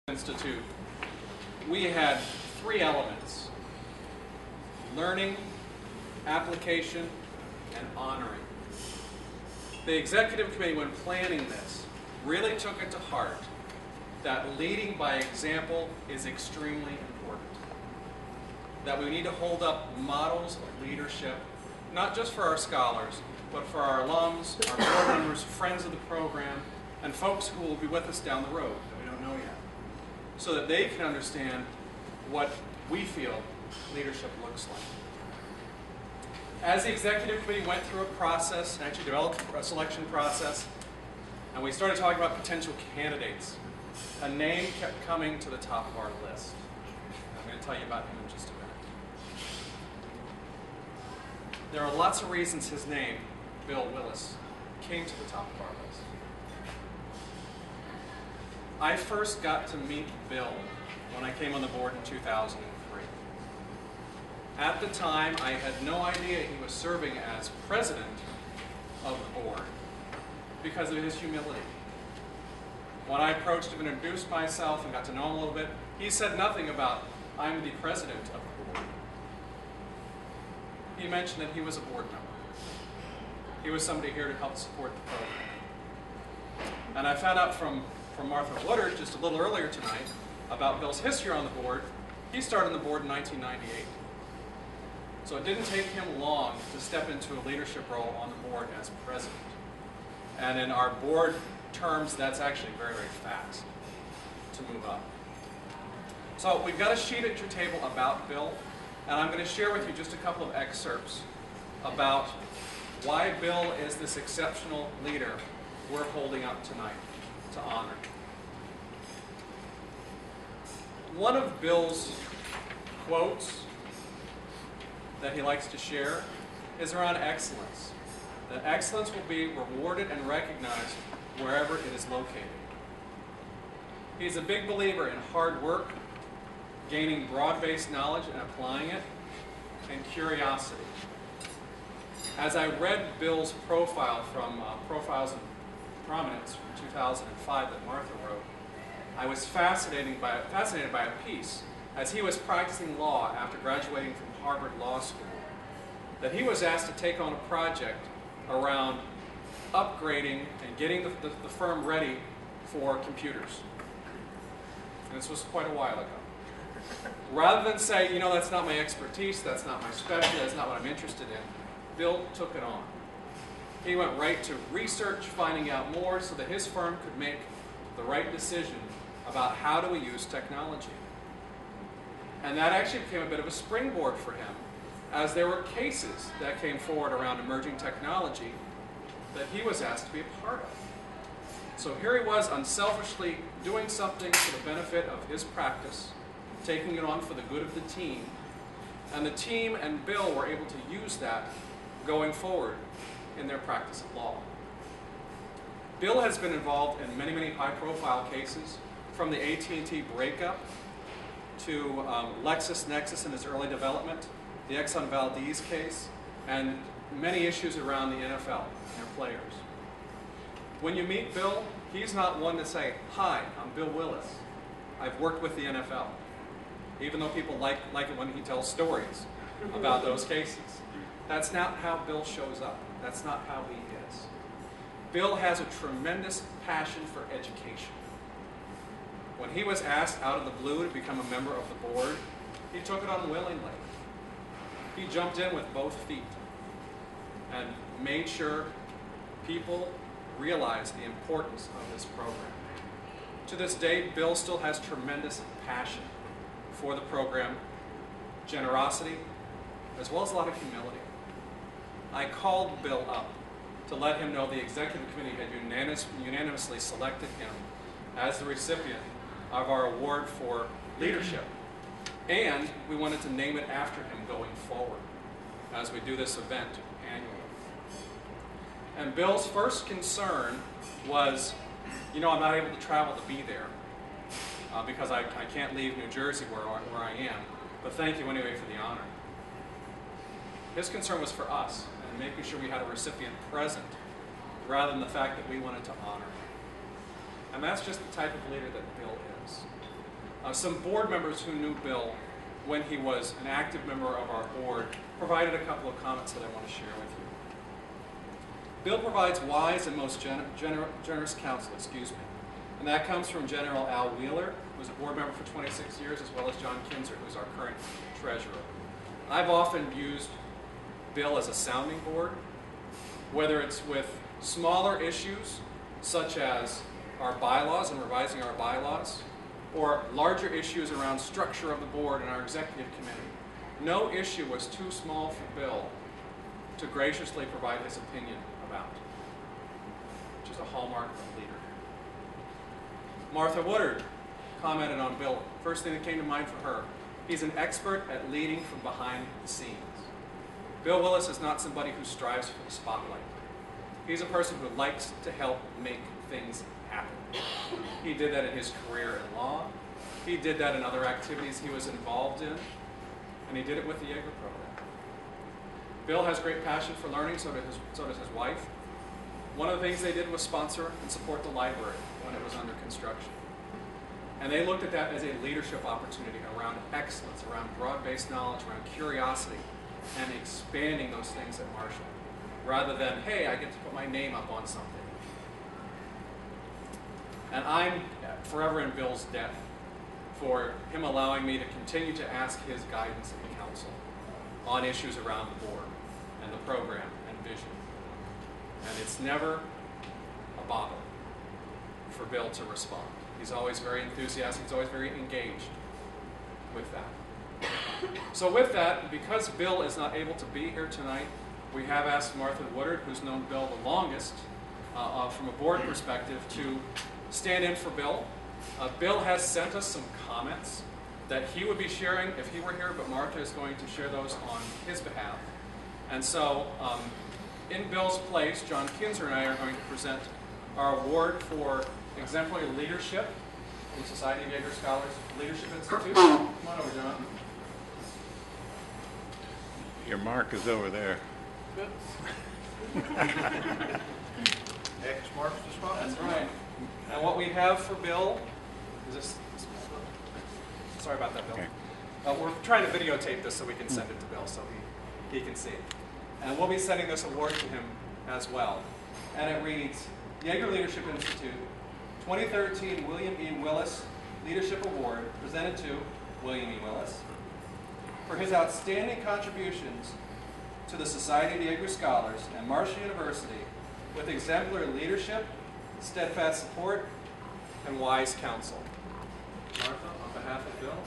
Institute, we had three elements: learning, application, and honoring. The executive committee, when planning this, really took it to heart that leading by example is extremely important. That we need to hold up models of leadership, not just for our scholars, but for our alums, our board members, friends of the program, and folks who will be with us down the road that we don't know yet, so that they can understand what we feel leadership looks like. As the executive committee went through a process, and actually developed a selection process, and we started talking about potential candidates, a name kept coming to the top of our list. I'm going to tell you about him in just a minute. There are lots of reasons his name, Bill Willis, came to the top of our list. I first got to meet Bill when I came on the board in 2003. At the time, I had no idea he was serving as president of the board because of his humility. When I approached him and introduced myself and got to know him a little bit, he said nothing about, "I'm the president of the board." He mentioned that he was a board member. He was somebody here to help support the program. And I found out from Martha Woodard just a little earlier tonight about Bill's history on the board. He started on the board in 1998. So it didn't take him long to step into a leadership role on the board as president. And in our board terms, that's actually very, very fast to move up. So we've got a sheet at your table about Bill, and I'm going to share with you just a couple of excerpts about why Bill is this exceptional leader we're holding up tonight to honor. One of Bill's quotes that he likes to share is around excellence. That excellence will be rewarded and recognized wherever it is located. He's a big believer in hard work, gaining broad-based knowledge and applying it, and curiosity. As I read Bill's profile from Profiles in Prominence from 2005 that Martha wrote, I was fascinated by a piece as he was practicing law after graduating from Harvard Law School, that he was asked to take on a project around upgrading and getting the firm ready for computers. And this was quite a while ago. Rather than say, you know, that's not my expertise, that's not my specialty, that's not what I'm interested in, Bill took it on. He went right to research, finding out more so that his firm could make the right decision about how do we use technology. And that actually became a bit of a springboard for him, as there were cases that came forward around emerging technology that he was asked to be a part of. So here he was unselfishly doing something for the benefit of his practice, taking it on for the good of the team, and the team and Bill were able to use that going forward in their practice of law. Bill has been involved in many, many high-profile cases, from the AT&T breakup to LexisNexis in its early development, the Exxon Valdez case, and many issues around the NFL and their players. When you meet Bill, he's not one to say, "Hi, I'm Bill Willis. I've worked with the NFL," even though people like it when he tells stories about those cases. That's not how Bill shows up. That's not how he is. Bill has a tremendous passion for education. When he was asked out of the blue to become a member of the board, he took it on willingly. He jumped in with both feet and made sure people realized the importance of this program. To this day, Bill still has tremendous passion for the program, generosity, as well as a lot of humility. I called Bill up to let him know the executive committee had unanimously selected him as the recipient of our award for leadership. And we wanted to name it after him going forward as we do this event annually. And Bill's first concern was, you know, I'm not able to travel to be there because I can't leave New Jersey where I am, but thank you anyway for the honor. His concern was for us and making sure we had a recipient present rather than the fact that we wanted to honor him. And that's just the type of leader that Bill is. Some board members who knew Bill when he was an active member of our board provided a couple of comments that I want to share with you. Bill provides wise and most generous counsel, and that comes from General Al Wheeler, who was a board member for 26 years, as well as John Kinzer, who's our current treasurer. I've often used Bill as a sounding board, whether it's with smaller issues, such as our bylaws and revising our bylaws, or larger issues around structure of the board and our executive committee. No issue was too small for Bill to graciously provide his opinion about, which is a hallmark of a leader. Martha Woodard commented on Bill. First thing that came to mind for her, he's an expert at leading from behind the scenes. Bill Willis is not somebody who strives for the spotlight. He's a person who likes to help make things happen. He did that in his career in law. He did that in other activities he was involved in. And he did it with the Yeager program. Bill has great passion for learning, so does his wife. One of the things they did was sponsor and support the library when it was under construction. And they looked at that as a leadership opportunity around excellence, around broad-based knowledge, around curiosity, and expanding those things at Marshall, rather than, hey, I get to put my name up on something. And I'm forever in Bill's debt for him allowing me to continue to ask his guidance and counsel on issues around the board and the program and vision. And it's never a bother for Bill to respond. He's always very enthusiastic, he's always very engaged with that. So with that, because Bill is not able to be here tonight, we have asked Martha Woodard, who's known Bill the longest from a board perspective, to stand in for Bill. Bill has sent us some comments that he would be sharing if he were here, but Martha is going to share those on his behalf. And so, in Bill's place, John Kinzer and I are going to present our award for exemplary leadership from Society of Yeager Scholars Leadership Institute. Come on over, John. Your mark is over there. Good. X marks the spot. That's right. And what we have for Bill is this. Sorry about that, Bill. Okay. We're trying to videotape this so we can send it to Bill so he can see it. And we'll be sending this award to him as well. And it reads, Yeager Leadership Institute, 2013 William E. Willis Leadership Award, presented to William E. Willis for his outstanding contributions to the Society of Yeager Scholars and Marshall University with exemplary leadership, steadfast support, and wise counsel. Martha, on behalf of Bill,